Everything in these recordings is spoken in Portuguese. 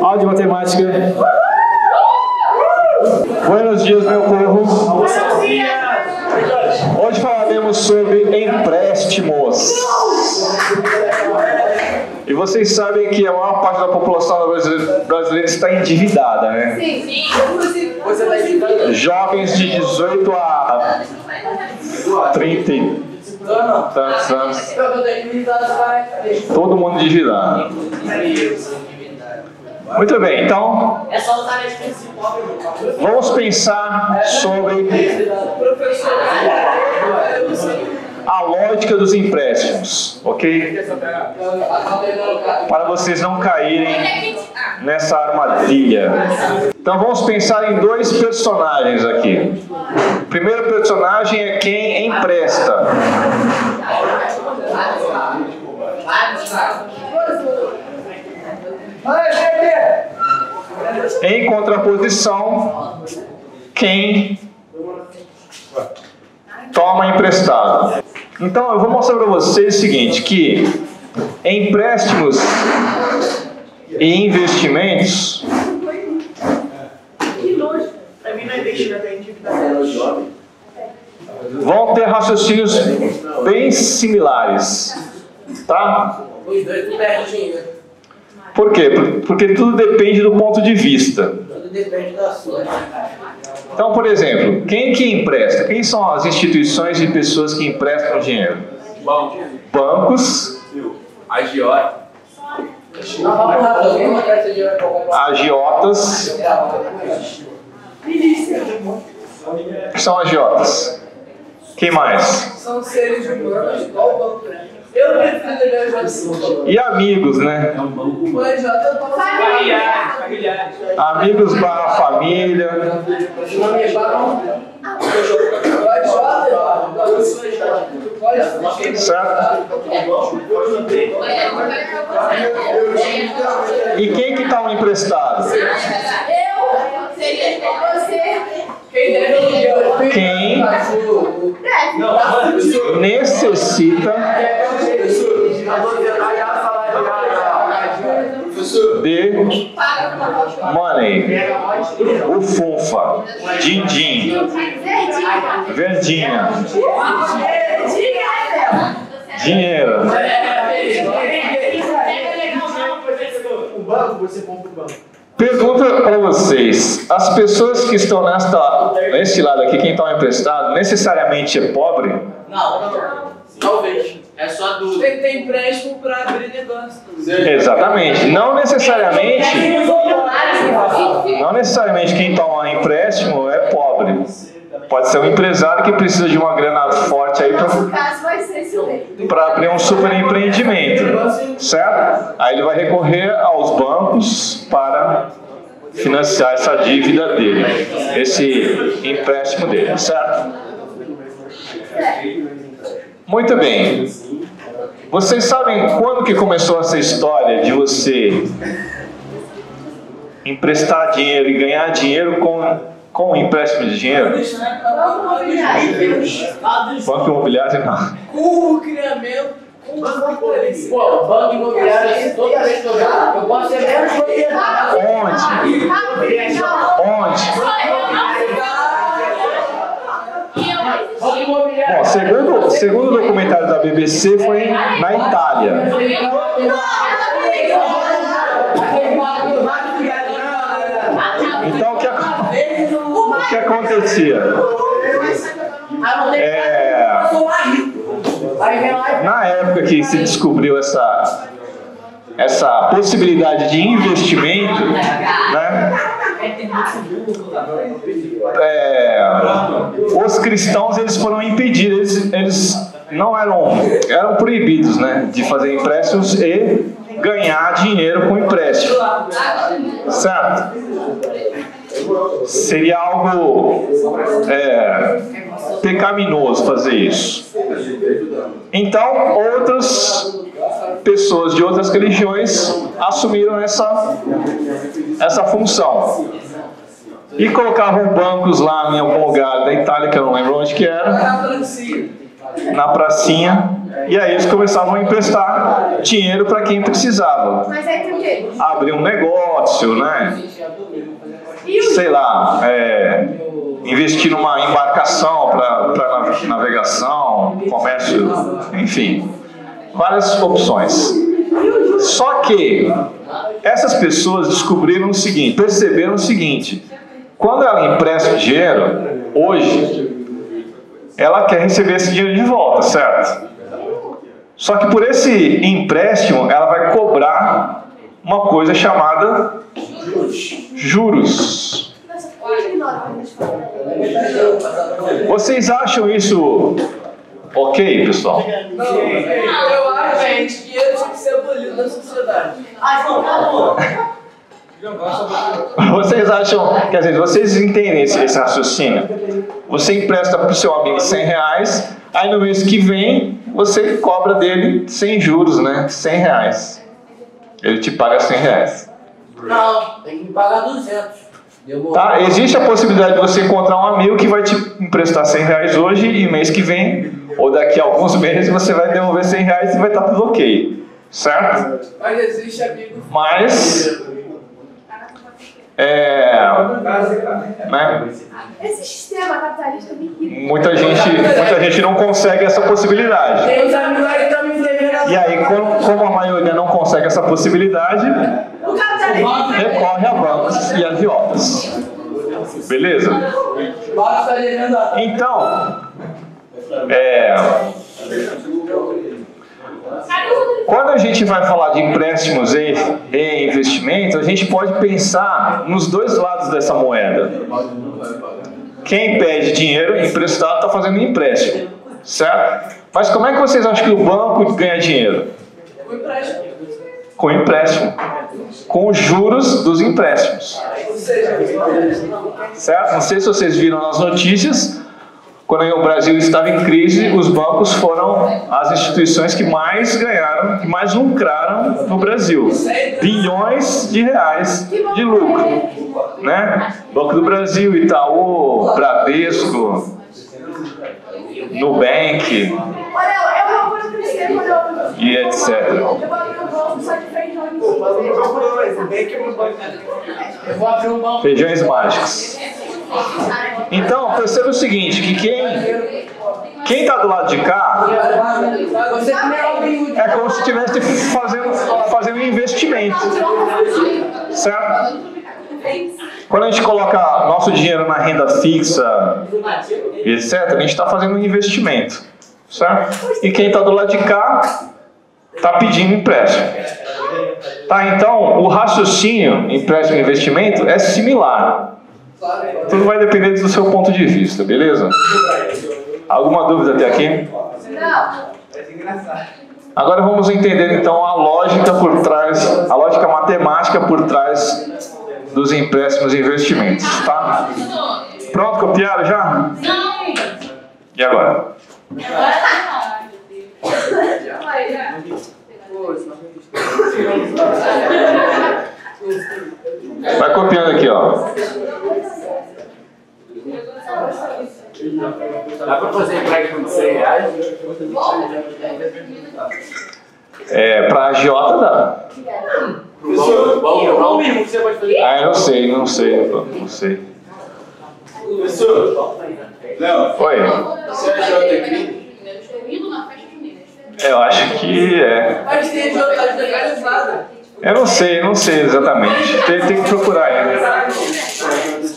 Aula de matemática. Buenos dias, meu povo. Hoje falaremos sobre empréstimos. E vocês sabem que a maior parte da população brasileira está endividada, né? Sim. Jovens de 18 a 30 e tantos anos. Todo mundo endividado. Muito bem, então vamos pensar sobre a lógica dos empréstimos, ok? Para vocês não caírem nessa armadilha. Então vamos pensar em dois personagens aqui. O primeiro personagem é quem empresta. Em contraposição, quem toma emprestado. Então eu vou mostrar para vocês o seguinte, que empréstimos e investimentos vão ter raciocínios bem similares, tá? Os dois não perdem dinheiro. Por quê? Porque tudo depende do ponto de vista. Tudo depende da sua. Então, por exemplo, quem que empresta? Quem são as instituições e pessoas que emprestam dinheiro? Bancos, agiotas. O que são agiotas? Quem mais? São seres humanos igual o banco, né? Eu prefiro ler o Jota. E amigos, né? O EJ eu tô familiares. Amigos barra família. O nome é Barão. Certo? E quem que está emprestado? Quem necessita de money, o funfa, din-din, verdinha, dinheiro. Pergunta para vocês, as pessoas que estão nesse lado aqui, quem está emprestado, necessariamente é pobre? Não. Talvez. É só dúvida. Tem empréstimo para abrir negócio. Exatamente. Não necessariamente quem toma empréstimo é pobre. Pode ser um empresário que precisa de uma grana forte aí para abrir um super empreendimento, certo? Aí ele vai recorrer aos bancos para financiar essa dívida dele, esse empréstimo dele, certo? Muito bem. Vocês sabem quando que começou essa história de você emprestar dinheiro e ganhar dinheiro com empréstimo de dinheiro? Banco imobiliário não. Com o criamento, banco imobiliário, toda vez que eu posso ser menos proprietário. Onde? Bom, segundo o documentário da BBC, foi na Itália. Então, o que acontecia? Na época que se descobriu essa possibilidade de investimento, né? Os cristãos eles foram impedidos, eles não eram proibidos, né, de fazer empréstimos e ganhar dinheiro com empréstimo, certo? Seria algo pecaminoso fazer isso. Então, outras pessoas de outras religiões assumiram essa função e colocavam bancos lá em algum lugar da Itália, que eu não lembro onde que era, na pracinha, E aí eles começavam a emprestar dinheiro para quem precisava. Mas aí tem o quê? Abrir um negócio, né? Sei lá, investir numa embarcação para navegação, comércio, enfim, várias opções. Só que essas pessoas descobriram o seguinte, perceberam o seguinte: quando ela empresta dinheiro, hoje, ela quer receber esse dinheiro de volta, certo? Só que por esse empréstimo, ela vai cobrar uma coisa chamada juros. Vocês acham isso ok, pessoal? Não, eu acho, gente, que dinheiro tinha que ser abolido da sociedade. Vocês acham, quer dizer, vocês entendem esse raciocínio? Você empresta para o seu amigo R$100, aí no mês que vem você cobra dele sem juros, né? R$100. Ele te paga R$100. Não, tem que me pagar 200. Tá? Existe a possibilidade de você encontrar um amigo que vai te emprestar R$100 hoje e mês que vem, ou daqui a alguns meses, você vai devolver R$100 e vai estar tudo ok. Certo? Mas existe amigo. Mas... né? Esse sistema capitalista me irrita. Muita gente não consegue essa possibilidade. Tem uns amigos aí que estão me devendo. E aí, como a maioria não consegue essa possibilidade, O capitalismo recorre a bancos e agiotas. Beleza? Então, quando a gente vai falar de empréstimos e investimento, a gente pode pensar nos dois lados dessa moeda. Quem pede dinheiro emprestado está fazendo empréstimo, certo? Mas como é que vocês acham que o banco ganha dinheiro? Com empréstimo. Com os juros dos empréstimos. Certo? Não sei se vocês viram nas notícias, quando o Brasil estava em crise, os bancos foram as instituições que mais ganharam, que mais lucraram no Brasil. Bilhões de reais de lucro. Né? Banco do Brasil, Itaú, Bradesco, Nubank, Olha, eu vou crescer quando eu... e etc. Eu vou abrir um banco só de feijão e Eu vou abrir um banco. Feijões mágicos. Então, perceba o seguinte, que quem está do lado de cá Você também abre é como se estivesse fazendo um investimento. Certo? Quando a gente coloca nosso dinheiro na renda fixa, etc., a gente está fazendo um investimento. Certo? E quem está do lado de cá está pedindo empréstimo. Tá, então, o raciocínio empréstimo e investimento é similar. Tudo vai depender do seu ponto de vista, beleza? Alguma dúvida até aqui? Não. Agora vamos entender então a lógica por trás, a lógica matemática por trás dos empréstimos e investimentos, tá? Pronto, copiaram já? Não! E agora? Vai copiando aqui, ó. Dá pra fazer empréstimo de R$100? Pra agiota dá. Qual o mínimo que você pode fazer? Ah, eu não sei. Professor, Léo, Oi, você agiota é crime? eu acho que é. Mas tem agiotagem legalizada. Eu não sei exatamente. Tem que procurar ainda.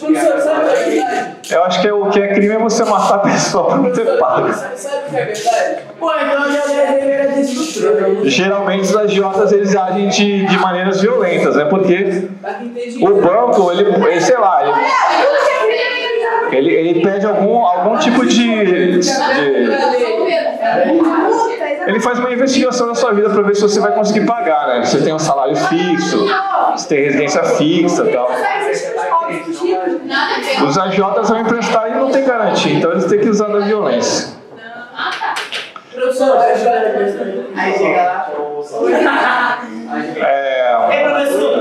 Professor, sabe o que é verdade? Eu acho que o que é crime é você matar a pessoa por não ter pago. Sabe o que é verdade? Pô, então já deveria ter sido. Geralmente os agiotas eles agem de maneiras violentas, né? Porque o banco, ele sei lá, ele pede algum tipo de... Ele faz uma investigação na sua vida para ver se você vai conseguir pagar, né? Você tem um salário fixo, você tem residência fixa e tal. Os agiotas vão emprestar e não tem garantia, então eles têm que usar da violência. Professor, aí chega lá.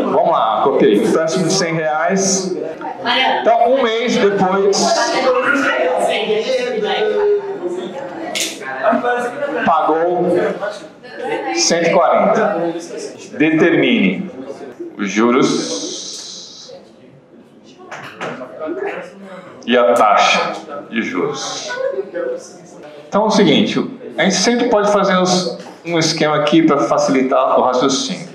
Vamos lá, copiei. Empréstimo de R$100. Então, um mês depois... pagou 140. Determine os juros e a taxa de juros. Então é o seguinte, a gente sempre pode fazer um esquema aqui para facilitar o raciocínio.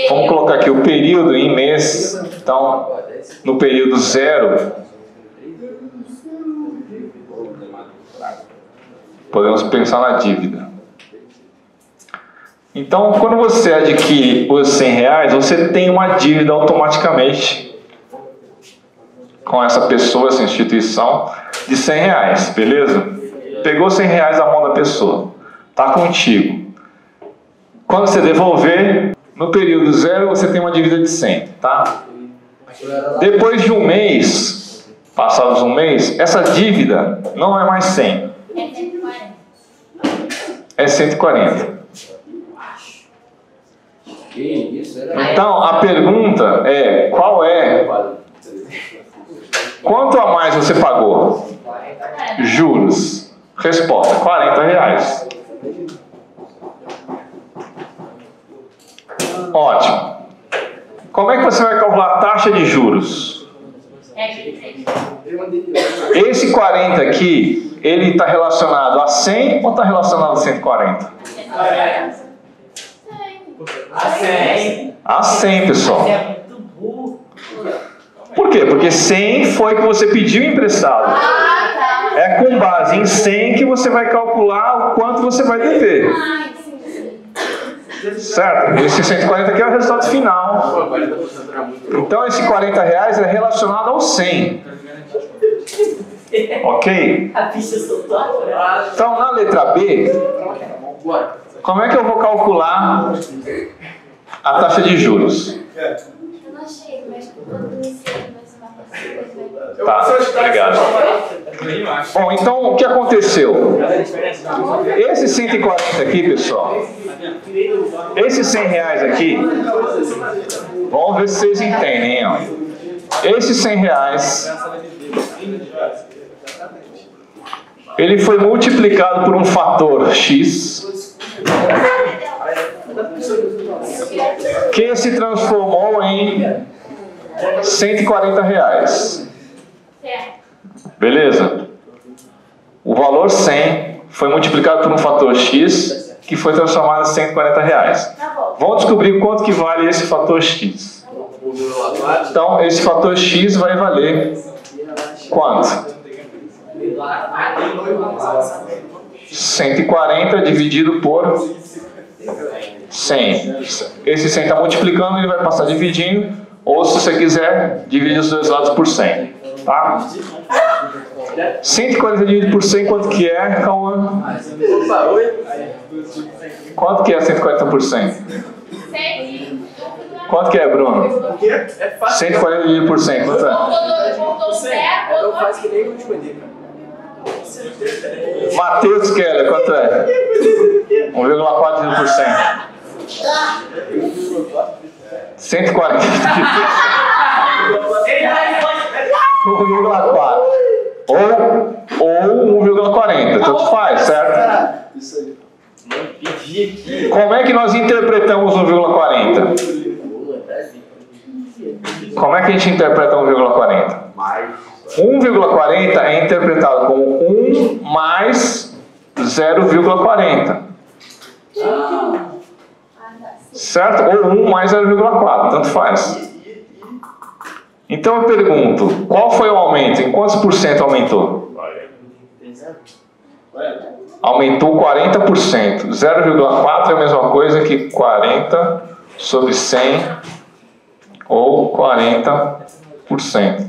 Vamos colocar aqui o período em mês. Então, no período 0, podemos pensar na dívida. Então, quando você adquire os R$100, você tem uma dívida automaticamente com essa pessoa, essa instituição, de R$100, beleza? Pegou R$100 na mão da pessoa, tá contigo. Quando você devolver, no período 0 você tem uma dívida de 100, tá? Depois de um mês, passados um mês, essa dívida não é mais 100. É 140. Então, a pergunta é, quanto a mais você pagou? Juros. Resposta, R$40. Ótimo. Como é que você vai calcular a taxa de juros? Esse 40 aqui, ele está relacionado a 100 ou está relacionado a 140? A 100, pessoal. Por quê? Porque 100 foi que você pediu emprestado. É com base em 100 que você vai calcular o quanto você vai dever. Certo? Esse 140 aqui é o resultado final. Então esse R$40 é relacionado ao 100. Ok? Então na letra B, como é que eu vou calcular a taxa de juros? Eu não achei, mas quando me sei, Tá, obrigado. Bom, então o que aconteceu? Esse 140 aqui, pessoal, esses R$100 aqui, vamos ver se vocês entendem, ó. Esses R$100, ele foi multiplicado por um fator X, que se transformou em R$140. Beleza? O valor 100 foi multiplicado por um fator X, que foi transformado em R$140. Vamos descobrir quanto que vale esse fator X. Então, esse fator X vai valer quanto? 140 dividido por 100. Esse 100 está multiplicando, ele vai passar dividindo. Ou, se você quiser, divide os dois lados por 100. Tá? 140 dividido por 100, quanto que é, Cauã? Quanto que é 140 por 100? Quanto que é, Bruno? 140 dividido por 100, quanto é? Matheus Keller, quanto é? 1,4 dividido por 100. 140. 1,4. Ou 1,40. Tanto faz, certo? Como é que nós interpretamos 1,40? Como é que a gente interpreta 1,40? 1,40 é interpretado como 1 mais 0,40. Certo? Ou 1 mais 0,4, tanto faz. Então eu pergunto, qual foi o aumento? Em quantos por cento aumentou? Aumentou 40%. 0,4 é a mesma coisa que 40 sobre 100 ou 40%.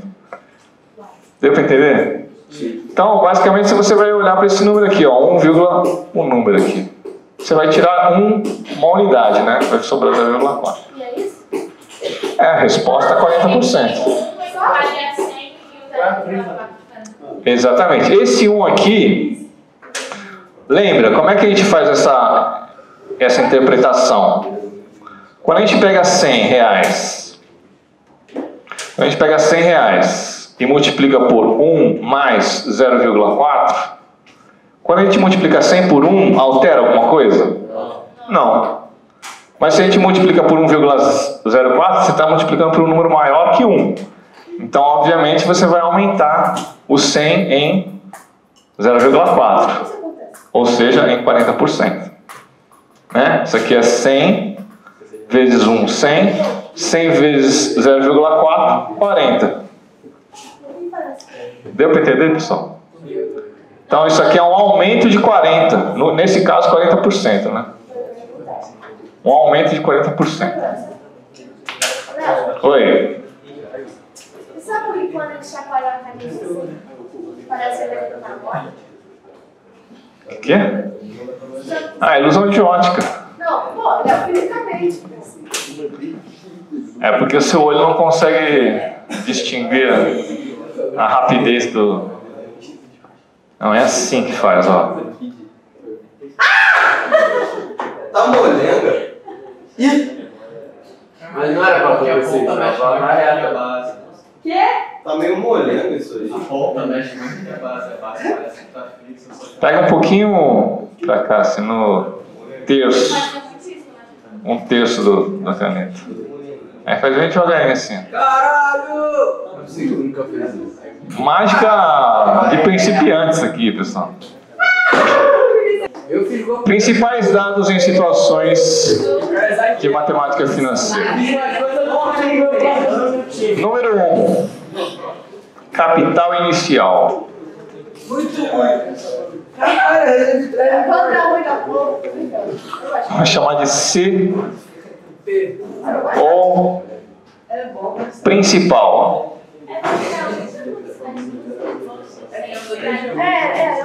Deu para entender? Então, basicamente, se você vai olhar para esse número aqui, ó, um número aqui. Você vai tirar uma unidade, né? Vai sobrar 0,4. E é isso? A resposta é 40%. Exatamente. Esse 1 aqui, lembra, como é que a gente faz essa interpretação? Quando a gente pega R$100, quando a gente pega R$100 e multiplica por 1 mais 0,4, quando a gente multiplica 100 por 1, altera alguma coisa? Não. Mas se a gente multiplica por 1,04, você está multiplicando por um número maior que 1. Então, obviamente, você vai aumentar o 100 em 0,4. Ou seja, em 40%. Né? Isso aqui é 100 vezes 1, 100. 100 vezes 0,4, 40. Deu para entender, pessoal? Então, isso aqui é um aumento de 40. Nesse caso, 40%, né? Um aumento de 40%. Oi. Sabe por que quando a gente chacoalha a camisa assim, parece que vai levantar a borda? O quê? Ah, ilusão de ótica. Não, pô, é fisicamente. É porque o seu olho não consegue distinguir a rapidez do... Não é assim que faz, ó. Tá molenga? Mas não era pra acontecer, tava na realidade. Quê? Tá meio molenga isso aí. Volta, mexe muito a base, parece que tá fixa. Pega um pouquinho pra cá, assim, no terço. Um terço da caneta. Aí faz bem devagarinho assim. Caralho! Não sei, eu nunca fiz isso. Mágica de principiantes aqui, pessoal. Eu fiz igual. Principais dados em situações de matemática financeira. Número 1. Capital inicial. Muito ruim. Caralho, Quando é ruim da porra, Vamos chamar de C ou é bom. principal.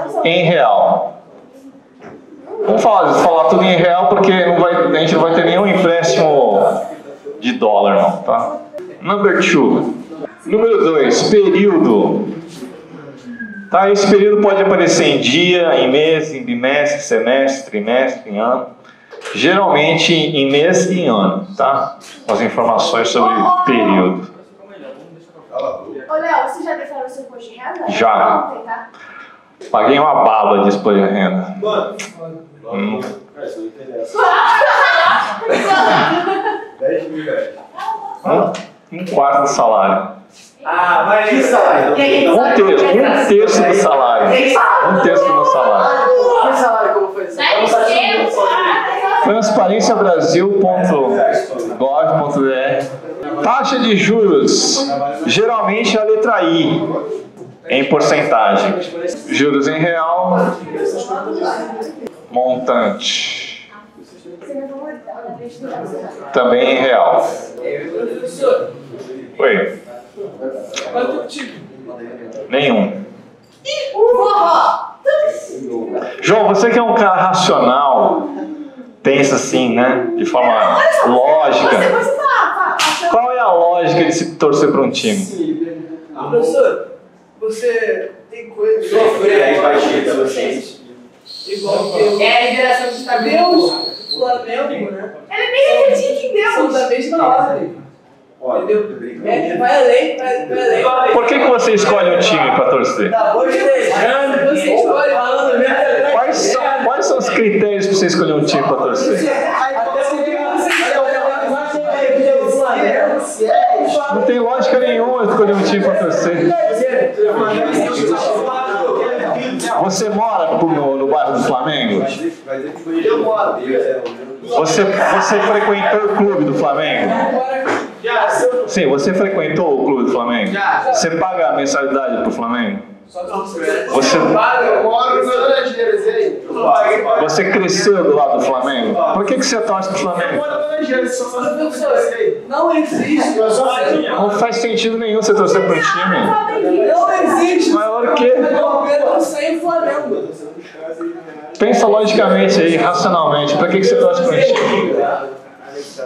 Eu sou. Em real. Vamos falar tudo em real porque a gente não vai ter nenhum empréstimo de dólar, não, tá? Number 2. Número 2, período. Tá, esse período pode aparecer em dia, em mês, em bimestre, semestre, trimestre, em ano. Geralmente em mês e em ano, tá? As informações sobre período. Ô, Léo, você já declarou seu imposto de renda? Já. Ontem, tá? Paguei uma bala de exposto de renda. Mano, cara, isso não interessa. 10 mil reais. Um quarto do salário. Ah, mas que salário? Um terço do salário. Um terço do meu salário. Que salário que eu vou fazer? transparenciabrasil.gov.br. Taxa de juros, geralmente a letra I, em porcentagem. Juros em real, montante, também em real. Oi? Nenhum. João, você que é um cara racional, pensa assim, né? De forma lógica. Qual é a lógica de se torcer para um time? Professor, você tem coisa de Aí vai chegar vocês. igual que É a liberação de Deus, Flamengo, né? Ele nem acredita em São Deus. da mesma ordem. Entendeu? Vai além, vai além. Por que você escolhe um time para torcer? Tá bostejando, você escolhe falando mesmo. Quais são os critérios para você escolher um time para torcer? Até porque você é o Flamengo. Não tem lógica nenhuma escolher um time para torcer. Você mora no bairro do Flamengo? Eu moro. Você frequentou o clube do Flamengo? Sim, você frequentou o clube do Flamengo? Você paga a mensalidade pro Flamengo? Você, Eu moro no Laranjeiras, e aí? você cresceu do lado do Flamengo? Por que você torce pro Flamengo? Não existe. Não faz sentido nenhum você torcer pro time. Não existe. Mas o quê? Palmeiras sem Flamengo. Pensa logicamente aí, racionalmente. Pra que você torce pro time?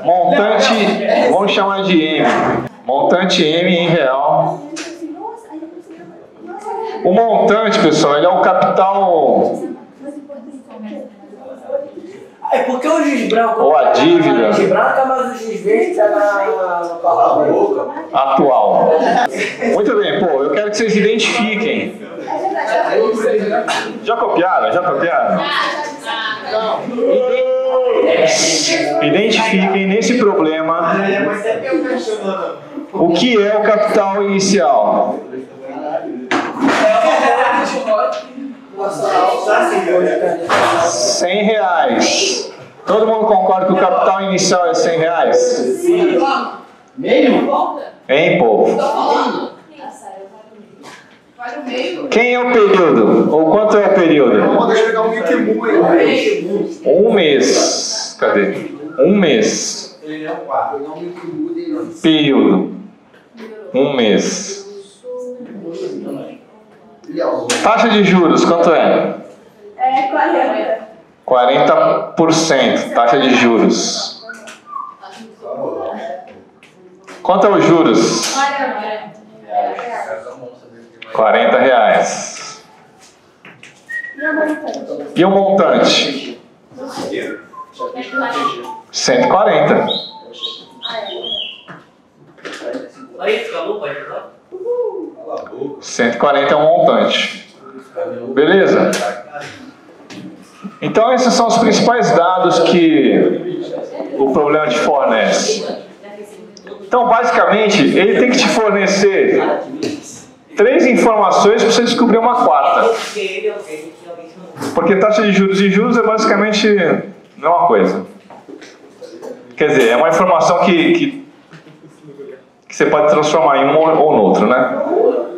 Montante, vamos chamar de M. Montante M em real. O montante, pessoal, ele é o capital. É porque o giz branco... Ou a dívida. O giz branco, mas o giz verde tá na boca. Atual. Muito bem, pô, eu quero que vocês identifiquem. Já copiaram? Já copiaram? Identifiquem nesse problema o que é o capital inicial. R$100. Todo mundo concorda que o capital inicial é R$100? Sim. Meio? Hein, povo? Quem é o período? Ou quanto é o período? Um mês. Cadê? Um mês. Período. Um mês. Taxa de juros, quanto é? É 40. 40%. Taxa de juros. Quanto é os juros? R$40. E o montante? 140. Aí, calou, pode ajudar? 140 é um montante. Beleza? Então esses são os principais dados que o problema te fornece. Então basicamente ele tem que te fornecer 3 informações para você descobrir uma quarta. Porque taxa de juros e juros é basicamente a mesma coisa. Quer dizer, é uma informação que você pode transformar em um ou no outro, né?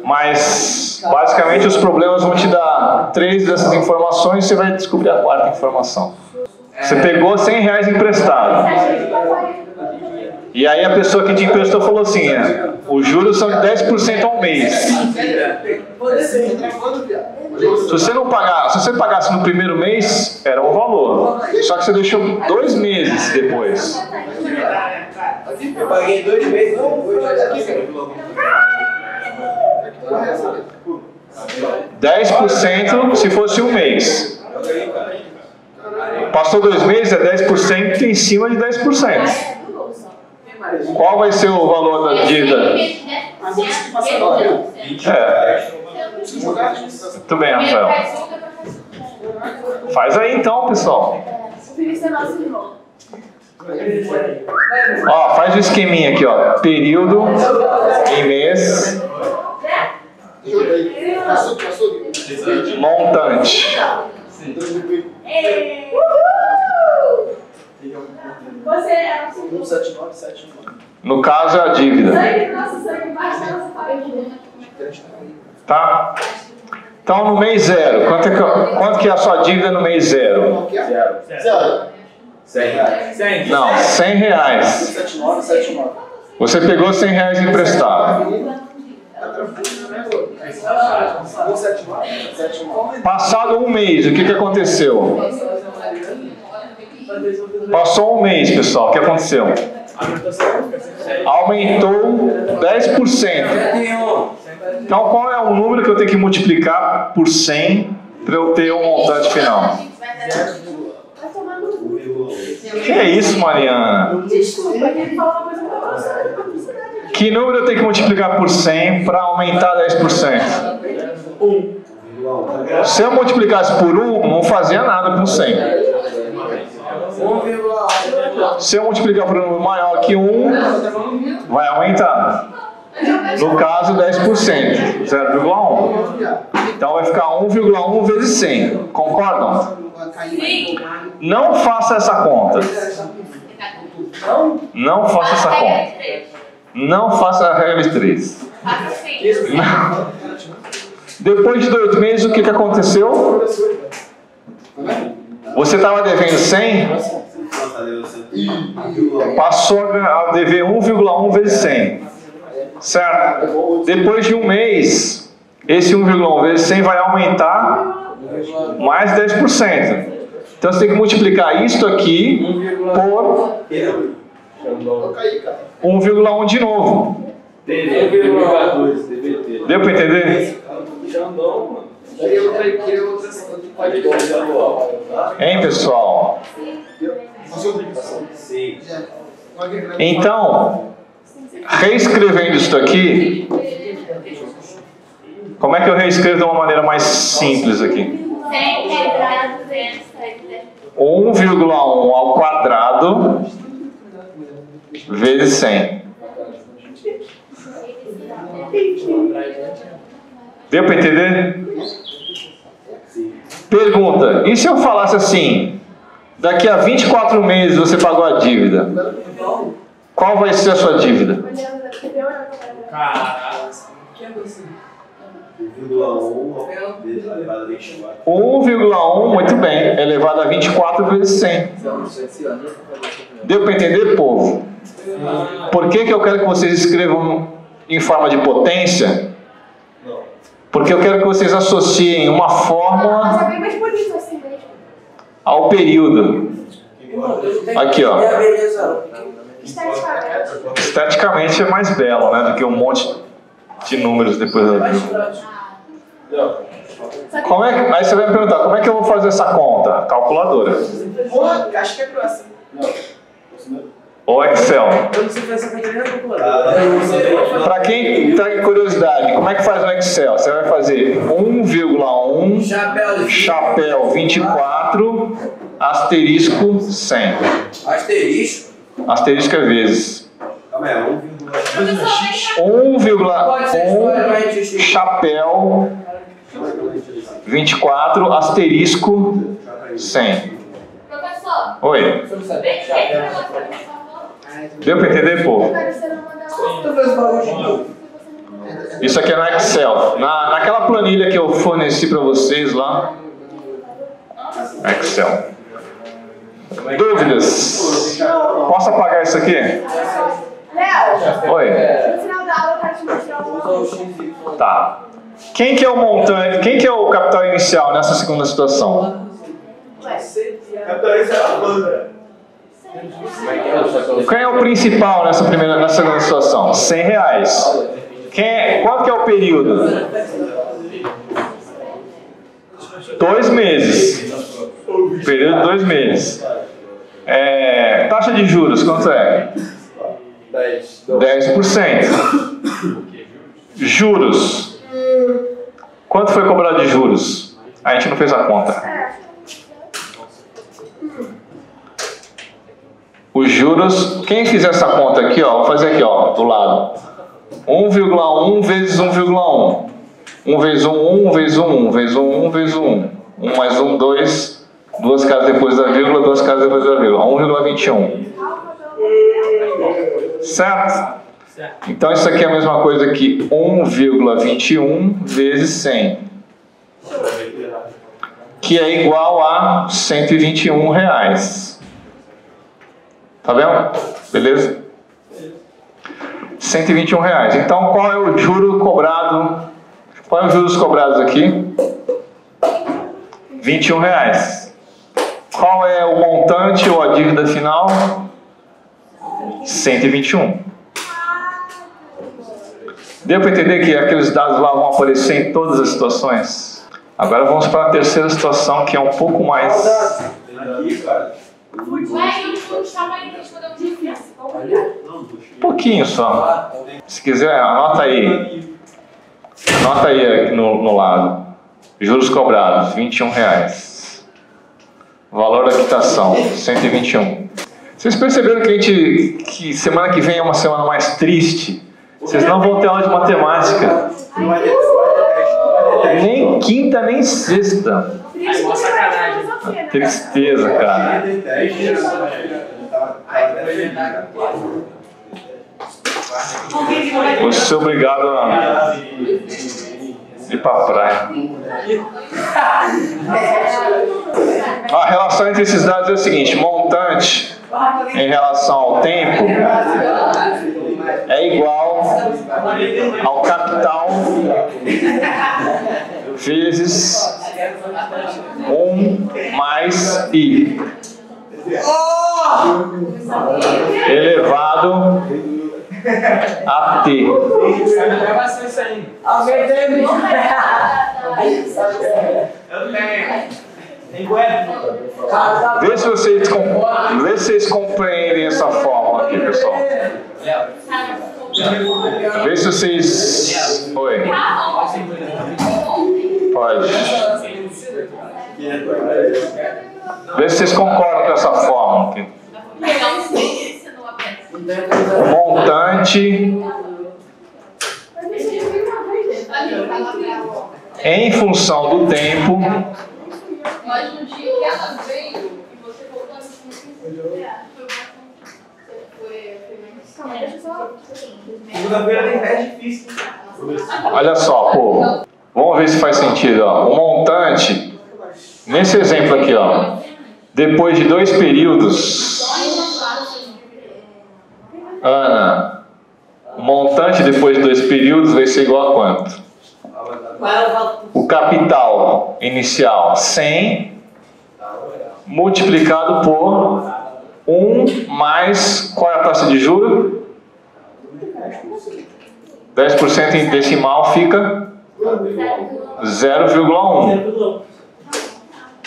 Mas basicamente os problemas vão te dar 3 dessas informações e você vai descobrir a quarta informação. Você pegou R$100 emprestado. E aí a pessoa que te emprestou falou assim, os juros são de 10% ao mês. Se você não pagar, se você pagasse no primeiro mês, era um valor. Só que você deixou 2 meses depois. Eu paguei 2 meses depois. 10% se fosse um mês. Passou 2 meses, é 10% em cima de 10%. Qual vai ser o valor da dívida? Muito bem, Rafael. Faz aí então, pessoal. Ó, faz o esqueminha aqui, ó. Período em mês. Montante. No caso é a dívida. Tá? Então no mês 0, quanto que é a sua dívida no mês 0? R$100. Não, R$100. Você pegou R$100 emprestado. Passado um mês, o que aconteceu? Passou um mês, pessoal, o que aconteceu? Aumentou 10%. Então qual é o número que eu tenho que multiplicar por 100 para eu ter um montante final? Que é isso, Mariana? Desculpa, ele falou uma coisa muito grossa. Que número eu tenho que multiplicar por 100 para aumentar 10%? 1. Se eu multiplicasse por 1, não fazia nada com 100. Se eu multiplicar por um número maior que 1, vai aumentar. No caso, 10%, 0,1. Então vai ficar 1,1 vezes 100. Concordam? Sim. Não faça essa conta. Não faça essa conta. Não faça a regra de 3. Depois de 2 meses, o que aconteceu? Você estava devendo 100, passou a dever 1,1 vezes 100. Certo? Depois de um mês, esse 1,1 vezes 100 vai aumentar mais 10%. Então você tem que multiplicar isto aqui por 1,1 de novo. Deu para entender? Hein, pessoal? Sim. Então, reescrevendo isso aqui, como é que eu reescrevo de uma maneira mais simples aqui? 1,1 ao quadrado vezes 100. Deu para entender? Pergunta: e se eu falasse assim, daqui a 24 meses você pagou a dívida? Qual vai ser a sua dívida? 1,1, muito bem, elevado a 24 vezes 100. Deu para entender, povo? Por que eu quero que vocês escrevam em forma de potência? Porque eu quero que vocês associem uma fórmula ao período. Aqui, ó. Esteticamente é mais belo, né, do que um monte de números depois da vírgula. Aí você vai me perguntar, como é que eu vou fazer essa conta? Calculadora. Acho que é próximo. Ou Excel. Eu não sei fazer essa conta nem na calculadora. Para quem tem curiosidade, como é que faz no Excel? Você vai fazer 1,1 chapéu 24 asterisco 100. Asterisco? Asterisco é vezes. Calma aí, 1,1 chapéu 24 asterisco 100. Professor. Oi. Deu para entender, pô? Isso aqui é no Excel. Naquela planilha que eu forneci para vocês lá. Excel. Dúvidas? Posso apagar isso aqui? Léo, Oi. no final da aula eu quero te mostrar uma coisa. Tá. Quem que é o montante? Quem que é o capital inicial nessa segunda situação? Quem é o principal nessa segunda situação? R$100. Qual que é o período? 2 meses. Período de 2 meses. Taxa de juros, quanto é? 10%. Juros. Quanto foi cobrado de juros? A gente não fez a conta. Os juros, quem fizer essa conta aqui, ó, vou fazer aqui, ó, do lado. 1,1 vezes 1,1. 1 vezes 1, 1 vezes 1, 1 vezes 1, 1 vezes 1. 1 mais 1, 2. 2 casas depois da vírgula, 2 casas depois da vírgula. 1,21. Certo? Então isso aqui é a mesma coisa que 1,21 vezes 100. Que é igual a R$121. Tá vendo? Beleza? R$121. Então qual é o juro cobrado? Qual é os juros cobrados aqui? R$21. Qual é o montante ou a dívida final? 121. Deu para entender que aqueles dados lá vão aparecer em todas as situações? Agora vamos para a terceira situação, que é um pouco mais... Um pouquinho só. Se quiser, anota aí. Anota aí aqui no lado. Juros cobrados, R$21. Valor da quitação, 121. Vocês perceberam que semana que vem é uma semana mais triste? Vocês não vão ter aula de matemática. Nem quinta, nem sexta. Uma sacanagem. Tristeza, cara. Vou ser obrigado a ir pra praia. A relação entre esses dados é a seguinte: montante em relação ao tempo é igual ao capital vezes 1 mais I elevado a T. Alguém tem Eu tenho. Tem goiaba. Vê se vocês compreendem essa fórmula aqui, pessoal. Vê se vocês... Oi. Pode. Vê se vocês concordam com essa fórmula aqui. O montante em função do tempo Mas no dia que ela veio e você voltou a Segunda-feira tem teste difícil. olha só, pô, vamos ver se faz sentido, ó. O montante, nesse exemplo aqui, ó, depois de 2 períodos, Ana, o montante depois de 2 períodos vai ser igual a quanto? O capital inicial, 100, multiplicado por 1 mais, qual é a taxa de juros? 10% em decimal fica 0,1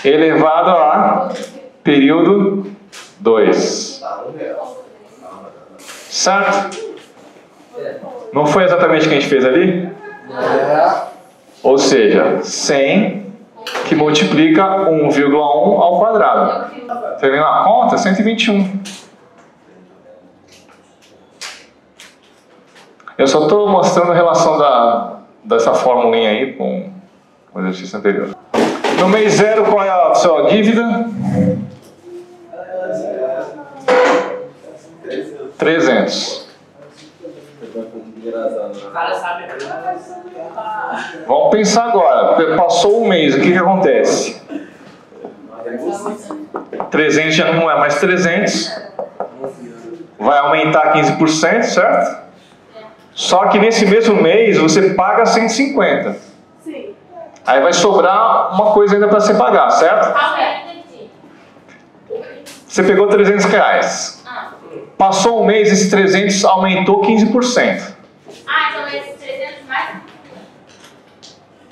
elevado a período 2. Certo? Não foi exatamente o que a gente fez ali? Ou seja, 100 que multiplica 1,1 ao quadrado. Você vem na conta? 121. Eu só estou mostrando a relação dessa formulinha aí com o exercício anterior. No mês 0, qual é a sua dívida? 300. O cara sabe. Vamos pensar agora. Passou um mês, o que acontece? 300 já não é mais 300. Vai aumentar 15%, certo? Só que nesse mesmo mês você paga 150. Sim. Aí vai sobrar uma coisa ainda para você pagar, certo? Você pegou 300 reais. Passou um mês, esse 300 aumentou 15%. Então esses 300 mais...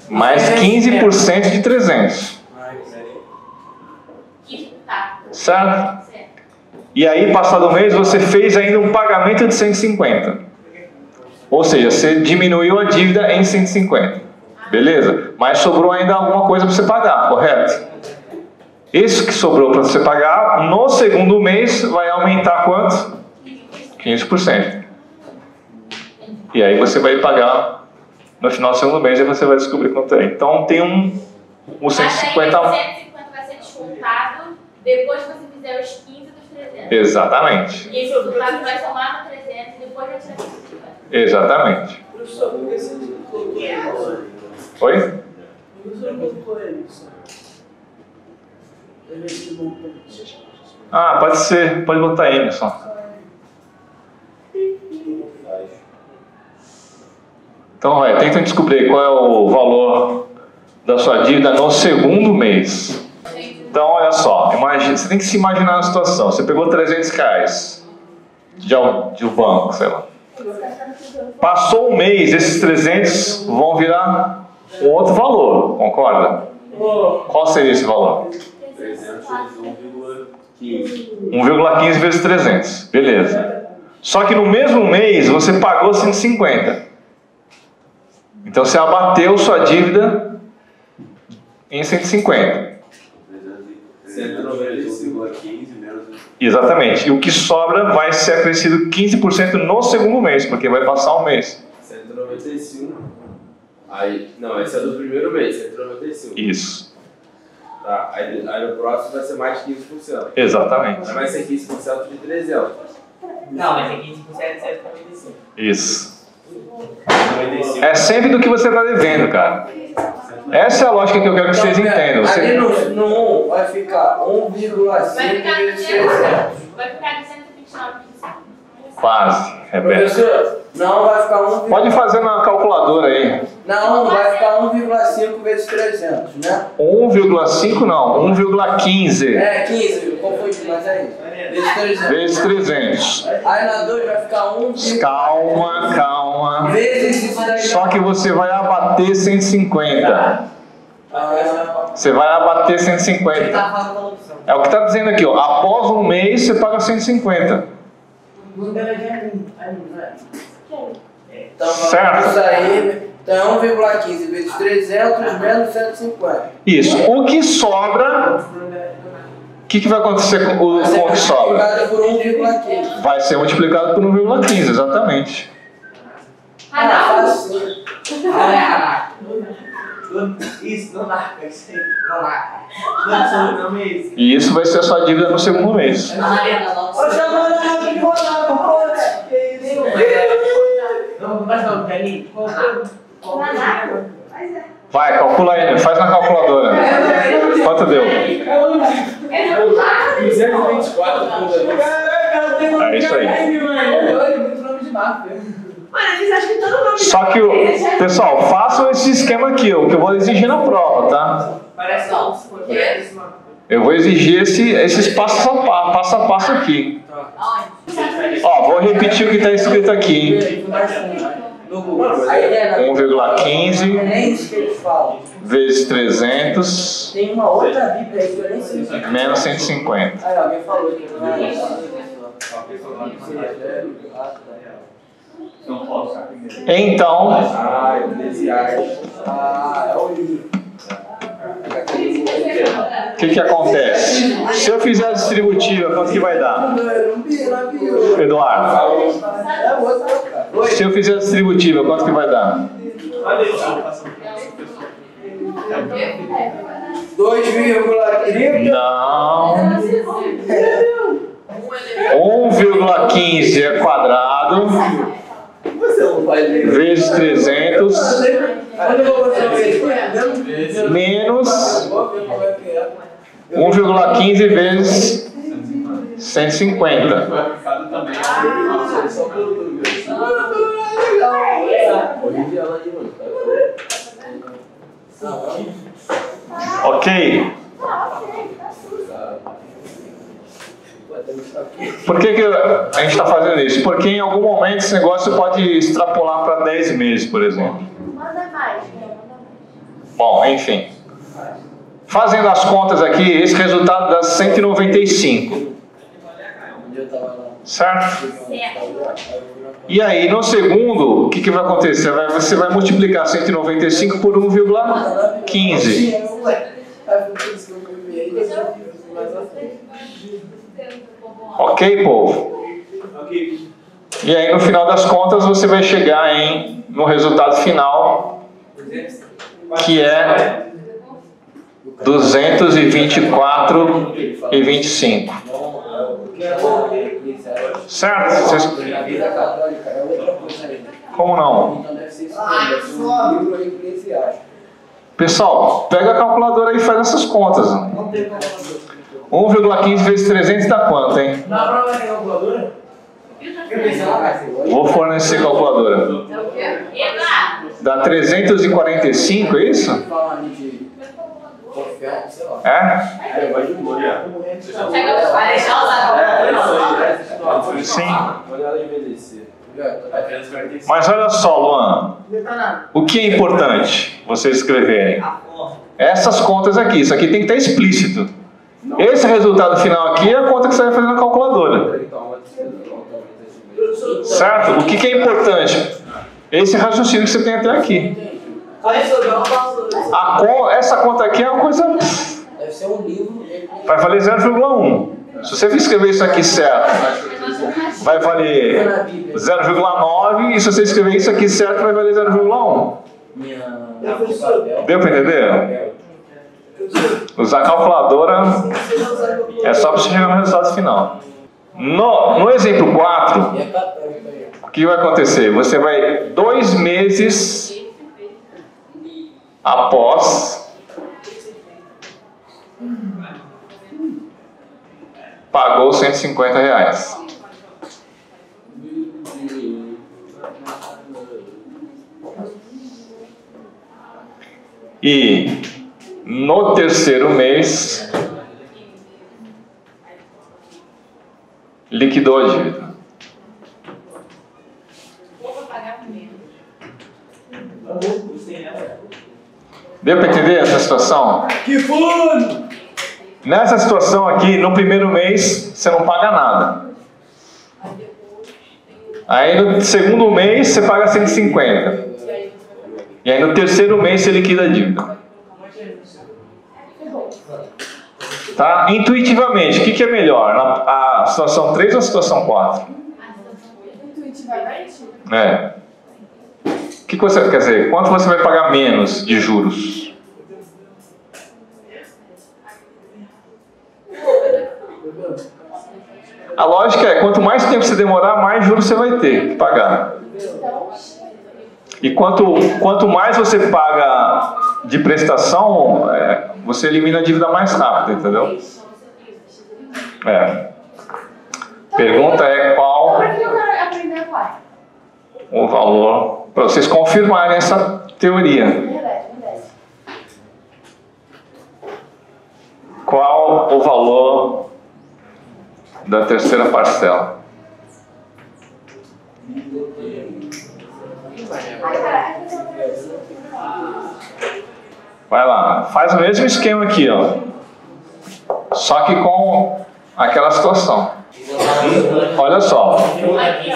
Mais 15% de 300. Tá. Certo? E aí, passado o mês, você fez ainda um pagamento de 150. Ou seja, você diminuiu a dívida em 150. Beleza? Mas sobrou ainda alguma coisa para você pagar, correto? Isso que sobrou para você pagar, no segundo mês, vai aumentar quanto? 15%. E aí você vai pagar no final do segundo mês e você vai descobrir quanto é. Então tem o 150... Mas aí, 150 vai ser descontado depois que você fizer os 15 dos 300. Exatamente. E esse resultado vai somar no 300 e depois vai tirar 150. Exatamente. Oi? Ah, pode ser. Pode botar aí, Emerson. Então, tenta descobrir qual é o valor da sua dívida no segundo mês. Então, olha só. Imagina, você tem que se imaginar a situação. Você pegou 300 reais de um banco, sei lá. Passou um mês, esses 300 vão virar um outro valor, concorda? Qual seria esse valor? 1,15 vezes 300, beleza. Só que no mesmo mês você pagou 150. Então você abateu sua dívida em 150. 195,15 menos... Exatamente. E o que sobra vai ser acrescido 15% no segundo mês, porque vai passar um mês. 195. Aí, não, esse é do primeiro mês, 195. Isso. Tá, aí no próximo vai ser mais 15%. Exatamente. Aí vai ser 15% de 300. Não, vai ser 15% de 195. Isso. É sempre do que você está devendo, cara. Essa é a lógica que eu quero que vocês entendam. Ali no 1 vai ficar 1,5 Vai ficar vezes 200. 300. Vai ficar 229. Quase, Rebeca. Professor, não vai ficar 1,5. Pode fazer na calculadora aí. Não, vai ficar 1,5 vezes 300, né? 1,5 não, 1,15 É, 15, eu confundi, mas é isso. Vezes 300. vezes 300. Aí na 2 vai ficar 1,5. Calma. Vezes isso daí. Só que você vai abater 150. Você vai abater 150. É o que está dizendo aqui, ó. Após um mês você paga 150. Então, Certo. isso aí, então 1,15 vezes 300 menos 150. Isso. O que sobra, o que vai acontecer com o que sobra? Multiplicado por 1,15. Vai ser multiplicado por 1,15, exatamente. Fácil. Isso, não marca, isso aí. Não marca. Não, sobrenome é esse. E isso vai ser a sua dívida no segundo mês. Ô, chamando que rolar, porra. Que isso? Não, mas não, Dani. Vai, calcula aí, faz na calculadora. Quanto deu? 224. É isso aí. Muito nome de marca. Mano, eles acham que todo nome Só que, pessoal, façam esse esquema aqui, ó, que eu vou exigir na prova, tá? Parece não. Eu vou exigir esses passo a passo aqui. Ó, vou repetir o que está escrito aqui, hein? 1,15 Nem isso que eles falam. vezes 300 Tem uma outra bíblia aí que eu nem sei. menos 150. Aí alguém falou que não é. Não posso. Então, Ah, é o livro. o que acontece? Se eu fizer a distributiva, quanto que vai dar? Eduardo, se eu fizer a distributiva, quanto que vai dar? 2,30. Não. 1,15 é quadrado vezes 300 menos 1,15 vezes 150. Ok? Por que a gente está fazendo isso? Porque em algum momento esse negócio pode extrapolar para 10 meses, por exemplo. Manda mais. Bom, enfim. Fazendo as contas aqui, esse resultado dá 195. Certo? E aí, no segundo, o que vai acontecer? Você vai multiplicar 195 por 1,15. Ok, povo? E aí, no final das contas, você vai chegar no resultado final, que é 224,25. Certo? Como não? Pessoal, pega a calculadora e faz essas contas. 1,15 vezes 300 dá quanto, hein? Na prova tem calculadora? Vou fornecer calculadora. Dá 345, é isso? É? Sim. Mas olha só, Luan. O que é importante vocês escreverem? Essas contas aqui. Isso aqui tem que estar explícito. Esse resultado final aqui é a conta que você vai fazer na calculadora. Certo? O que é importante? Esse raciocínio que você tem até aqui. Essa conta aqui é uma coisa... Deve ser um livro. Vai valer 0,1. Se você escrever isso aqui certo, vai valer 0,9. E se você escrever isso aqui certo, vai valer 0,1. Deu para entender? Usar a calculadora é só para você chegar no resultado final. No exemplo 4, o que vai acontecer? Você vai 2 meses após pagou R$150. E no terceiro mês liquidou a dívida. Deu para entender essa situação? Que fundo! Nessa situação aqui, no primeiro mês, você não paga nada. Aí no segundo mês, você paga 150. E aí no terceiro mês, você liquida a dívida. Tá? Intuitivamente, o que é melhor? A situação 3 ou a situação 4? Intuitivamente? É. O que você quer dizer? Quanto você vai pagar menos de juros? A lógica é, quanto mais tempo você demorar, mais juros você vai ter que pagar. E quanto mais você paga de prestação, você elimina a dívida mais rápido, entendeu? Pergunta é qual Por que eu quero aprender a quarta? o valor, para vocês confirmarem essa teoria. Verdade. Qual o valor da terceira parcela? Vai lá, faz o mesmo esquema aqui, ó. Só que com aquela situação. Olha só,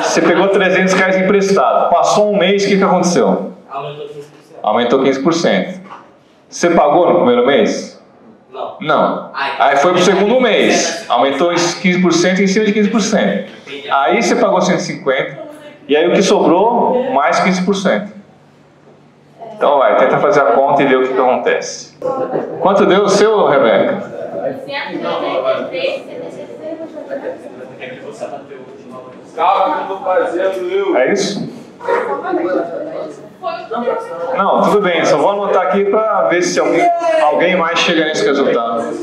você pegou R$300 emprestado, passou um mês, o que aconteceu? Aumentou 15%. Você pagou no primeiro mês? Não. Aí foi pro segundo mês, aumentou 15% em cima de 15%. Aí você pagou 150, e aí o que sobrou, mais 15%. Então vai, tenta fazer a conta e ver o que acontece. Quanto deu o seu, Rebeca? 193. Calma que eu tô fazendo, eu. É isso? Não, tudo bem, só vou anotar aqui para ver se alguém mais chega nesse resultado.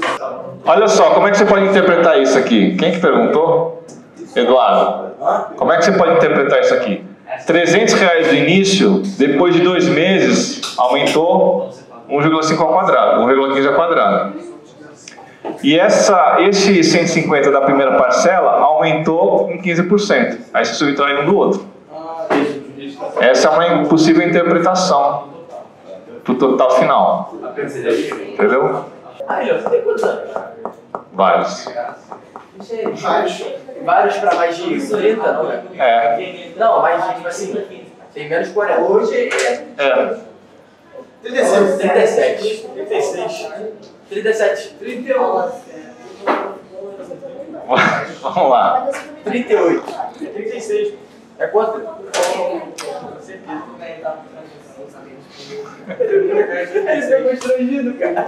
Olha só, como é que você pode interpretar isso aqui? Quem que perguntou? Eduardo. Como é que você pode interpretar isso aqui? R$300 do início, depois de 2 meses, aumentou 1,5 ao quadrado, 1,15 ao quadrado. E esse 150 da primeira parcela aumentou em 15%. Aí você subtrai um do outro. Essa é uma possível interpretação para o total final. Entendeu? Aí, ó, você tem quantos anos? Vários. Vários pra mais de 30, não é? Não, mais de, tipo assim, tem menos de 40. Hoje É. 37. 36. 37. 31. Vamos lá. 38. 36. É quanto? Isso é constrangido, cara.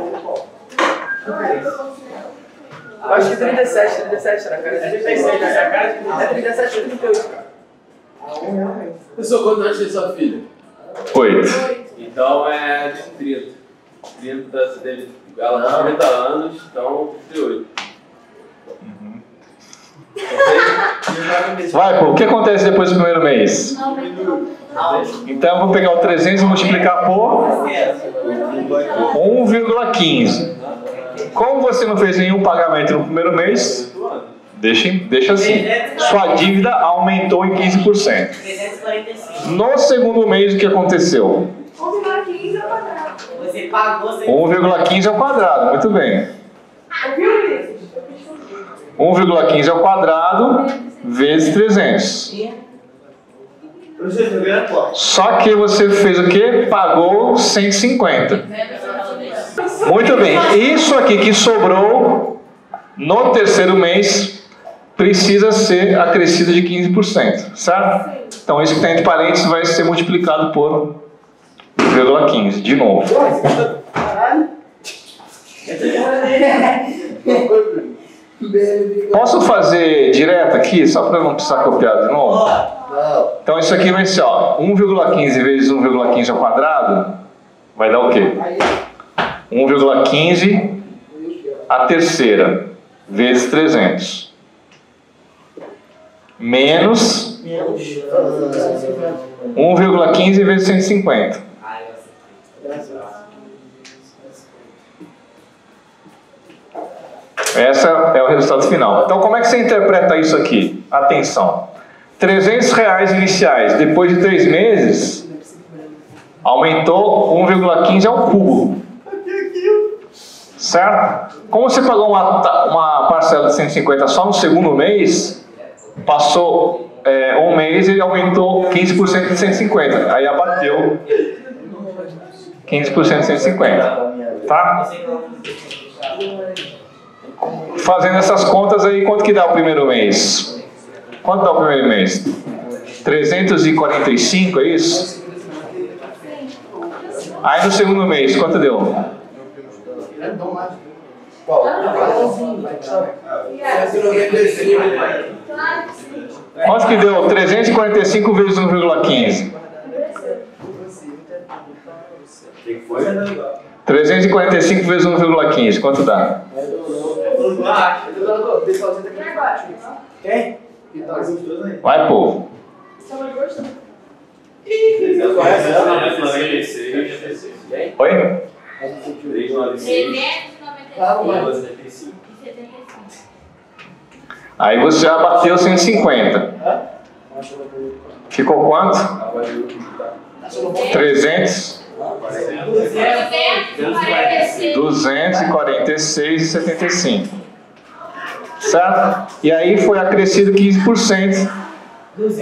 Acho que 37 será, cara? 36 nessa cara? É 37 ou 38, cara. Pessoal, quantos anos tem sua filha? 8. Então é de 30. 30 dele. Ela tem 30 anos, então 38. Vai, pô, o que acontece depois do primeiro mês? Então eu vou pegar o 300 e multiplicar por 1,15. Como você não fez nenhum pagamento no primeiro mês, deixa assim. Sua dívida aumentou em 15%. No segundo mês, o que aconteceu? 1,15 ao quadrado. Você pagou 1,15 ao quadrado, muito bem. Ouviu isso? 1,15 ao quadrado vezes 300. Só que você fez o quê? Pagou 150. Muito bem. Isso aqui que sobrou no terceiro mês precisa ser acrescido de 15%, certo? Então isso que está entre parênteses vai ser multiplicado por 1,15 de novo. Posso fazer direto aqui, só para não precisar copiar de novo? Então isso aqui vai ser, ó, 1,15 vezes 1,15 ao quadrado vai dar o quê? 1,15 a terceira vezes 300 menos 1,15 vezes 150. Esse é o resultado final. Então como é que você interpreta isso aqui? Atenção. R$300 iniciais, depois de 3 meses, aumentou 1,15 ao cubo. Certo? Como você pagou uma parcela de 150 só no segundo mês, passou um mês e ele aumentou 15% de 150. Aí abateu 15% de 150. Tá? Fazendo essas contas aí, quanto que dá o primeiro mês? Quanto dá o primeiro mês? 345, é isso? Aí no segundo mês, quanto deu? Quanto que deu? 345 vezes 1,15. 345 vezes 1,15. Quanto dá? Quem? Vai, povo. Oi? 395. Aí você já bateu 150. Ficou quanto? 300. 246,75. Certo? E aí foi acrescido 15%.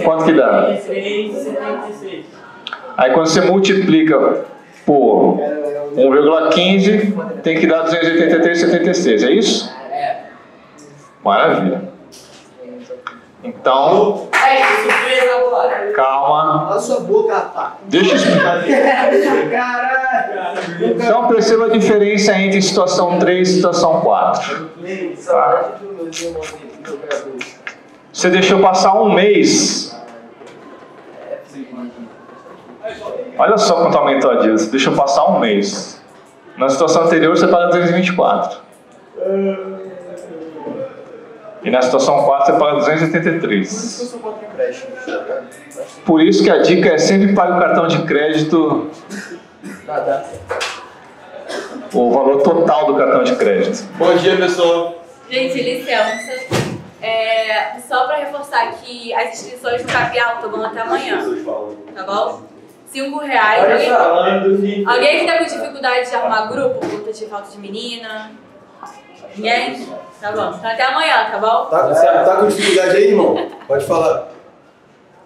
Quanto que dá? Aí quando você multiplica por 1,15, tem que dar 283,76. É isso? Maravilha. Então, calma. Olha sua boca, rapaz. Deixa eu explicar. Então perceba a diferença entre situação 3 e situação 4. Tá? Você deixou passar um mês. Olha só quanto aumentou a dívida. Você deixou passar um mês. Na situação anterior você paga 324. E na situação 4 você paga 283. Por isso que a dica é sempre pague o cartão de crédito, o valor total do cartão de crédito. Bom dia, pessoal. Gente, licença. Só para reforçar que as inscrições no Capial estão até amanhã. Tá bom? R$5. Alguém que tá com dificuldade de arrumar grupo, por de falta de menina? Ninguém? Tá bom. Então até amanhã, tá bom? Tá com dificuldade aí, irmão? Pode falar.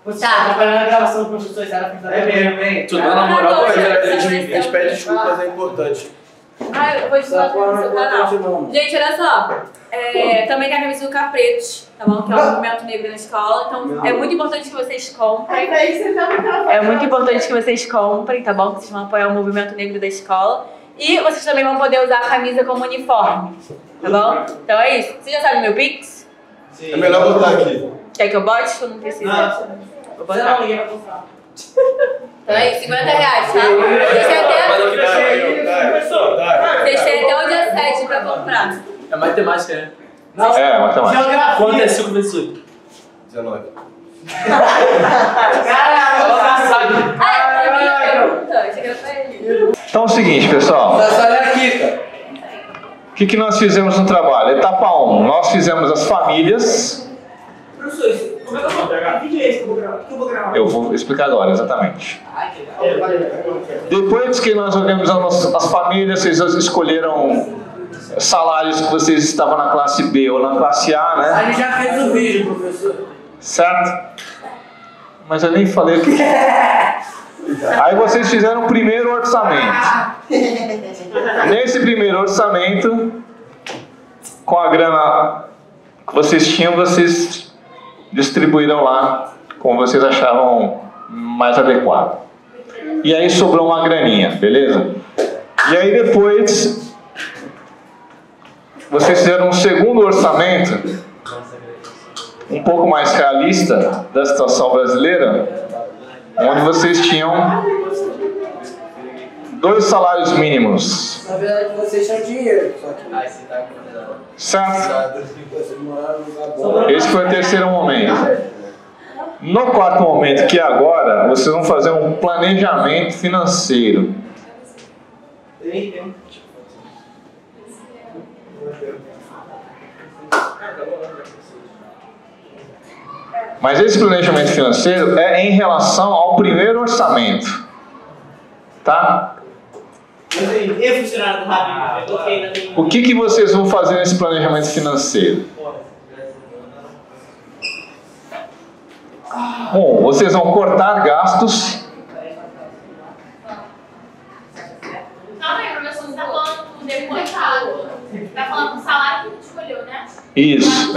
Você tá trabalhando na gravação do professor Sara. É mesmo, hein? Tu dá na moral, a gente pede desculpas, é importante. Eu vou estudar no seu canal. Gente, olha só. Também tem a camisa do Capretos, tá bom? Que é um movimento negro na escola. Então é muito importante que vocês comprem. É muito importante que vocês comprem, tá bom? Que vocês vão apoiar o movimento negro da escola. E vocês também vão poder usar a camisa como uniforme, tá bom? Então é isso. Você já sabe meu Pix? Sim. É melhor botar aqui. Quer que eu bote ou não precisa? Não. Vou botar. Então é isso, R$50, tá? Vocês têm até o dia 7 pra comprar. É matemática, né? Não. É, matemática. Quanto é 5 vezes 8? 19. Então é o seguinte, pessoal. Olha aqui, cara. O que nós fizemos no trabalho? Etapa 1. Nós fizemos as famílias. Professor, como é que eu vou pegar? Que dia é esse que eu vou gravar? Eu vou explicar agora, exatamente. Depois que nós organizamos as famílias, vocês escolheram salários que vocês estavam na classe B ou na classe A, né? A gente já fez o vídeo, professor. Certo? Mas eu nem falei o que. Aí vocês fizeram o primeiro orçamento. Nesse primeiro orçamento, com a grana que vocês tinham, vocês distribuíram lá como vocês achavam mais adequado. E aí sobrou uma graninha, beleza? E aí depois vocês fizeram um segundo orçamento um pouco mais realista da situação brasileira, onde vocês tinham 2 salários mínimos. Na verdade, vocês tinham dinheiro, só que... Certo? Esse foi o terceiro momento. No quarto momento, que é agora, vocês vão fazer um planejamento financeiro. Mas esse planejamento financeiro é em relação ao primeiro orçamento. Tá? E funcionário do Rabinho? Eu toquei na minha. O que vocês vão fazer nesse planejamento financeiro? Bom, vocês vão cortar gastos. Calma aí, professor, você tá falando do deportado. Tá falando do salário que a gente escolheu, né? Isso,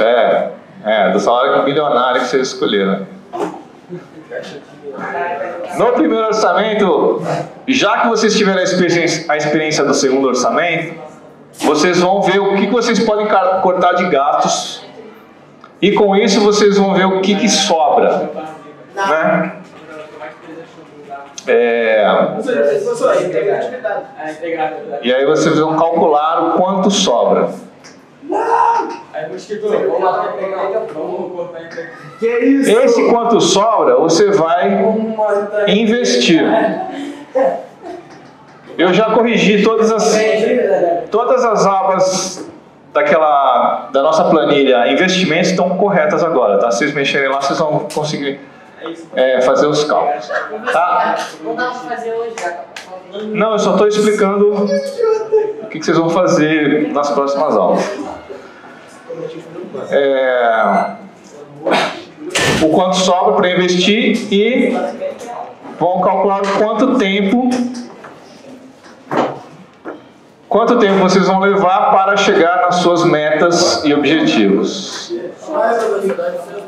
do salário milionário que vocês escolheram. No primeiro orçamento, já que vocês tiveram a experiência do segundo orçamento, vocês vão ver o que vocês podem cortar de gastos. E com isso vocês vão ver o que sobra, né? E aí vocês vão calcular o quanto sobra. Esse quanto sobra, você vai investir. Eu já corrigi todas as abas da nossa planilha. Investimentos estão corretas agora, tá? Se vocês mexerem lá, vocês vão conseguir fazer os cálculos. Tá? Não dá pra fazer hoje, cara. Não, eu só estou explicando o que vocês vão fazer nas próximas aulas. O quanto sobra para investir e vão calcular quanto tempo vocês vão levar para chegar nas suas metas e objetivos.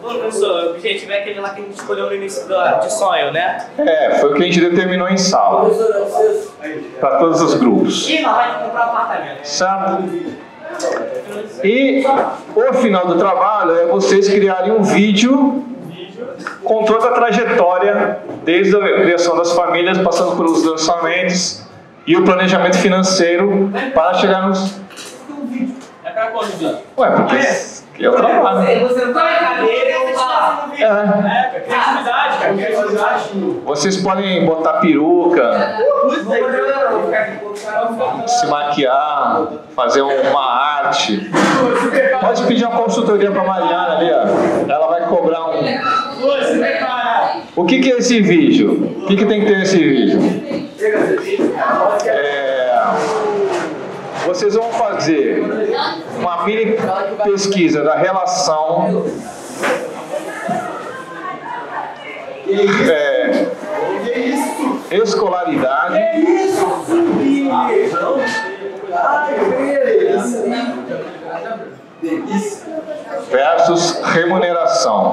Professor, o objetivo é aquele lá que a gente escolheu no início de sonho, né? Foi o que a gente determinou em sala para todos os grupos. E nós vamos comprar um apartamento. Certo? E o final do trabalho é vocês criarem um vídeo com toda a trajetória, desde a criação das famílias, passando pelos orçamentos e o planejamento financeiro para chegar nos... É pra quando o vídeo? Ué, porque é o trabalho. Você não tá na cadeira, eu vou falar. Criatividade, cara. Criatividade. Vocês podem botar peruca, se maquiar, fazer uma arte. Pode pedir uma consultoria para a Mariana ali, ó. Ela vai cobrar um... O que é esse vídeo? O que tem que ter nesse vídeo? Vocês vão fazer uma mini pesquisa da relação escolaridade versus remuneração.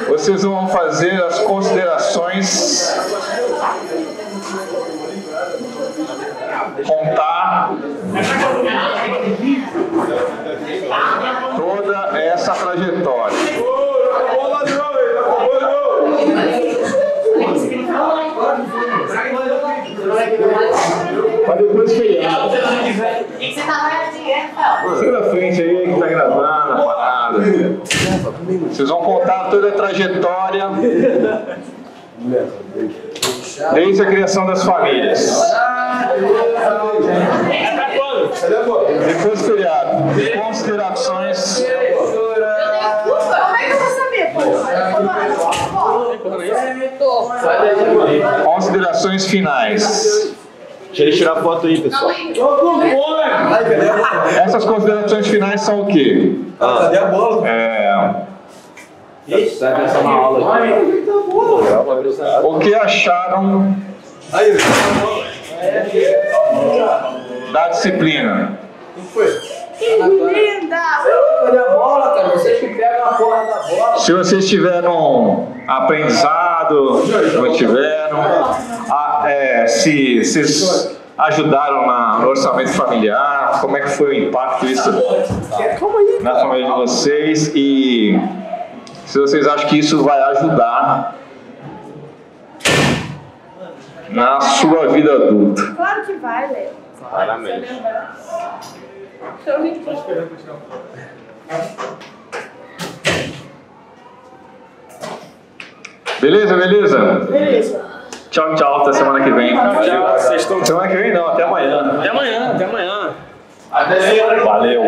Vocês vão fazer as considerações, contar toda essa trajetória. Para depois feriado. Você tá ganhando dinheiro, Fel? Sai da frente aí que tá gravando a parada. Vocês vão contar toda a trajetória desde a criação das famílias. Depois do feriado. Considerações. Como é que eu vou saber, pô? Considerações finais. Deixa ele tirar a foto aí, pessoal. Essas considerações finais são o quê? Cadê a bola? O que acharam da disciplina? Que linda! Cadê a bola, cara? Vocês que pegam a porra da bola. Se vocês tiveram aprendizado, não tiveram, se vocês ajudaram no orçamento familiar, como é que foi o impacto disso na família de vocês e se vocês acham que isso vai ajudar na sua vida adulta. Claro que vai, Léo. Claramente. Beleza? Beleza. Tchau, tchau. Até semana que vem. Tchau. Semana que vem não, até amanhã. Até amanhã. Valeu.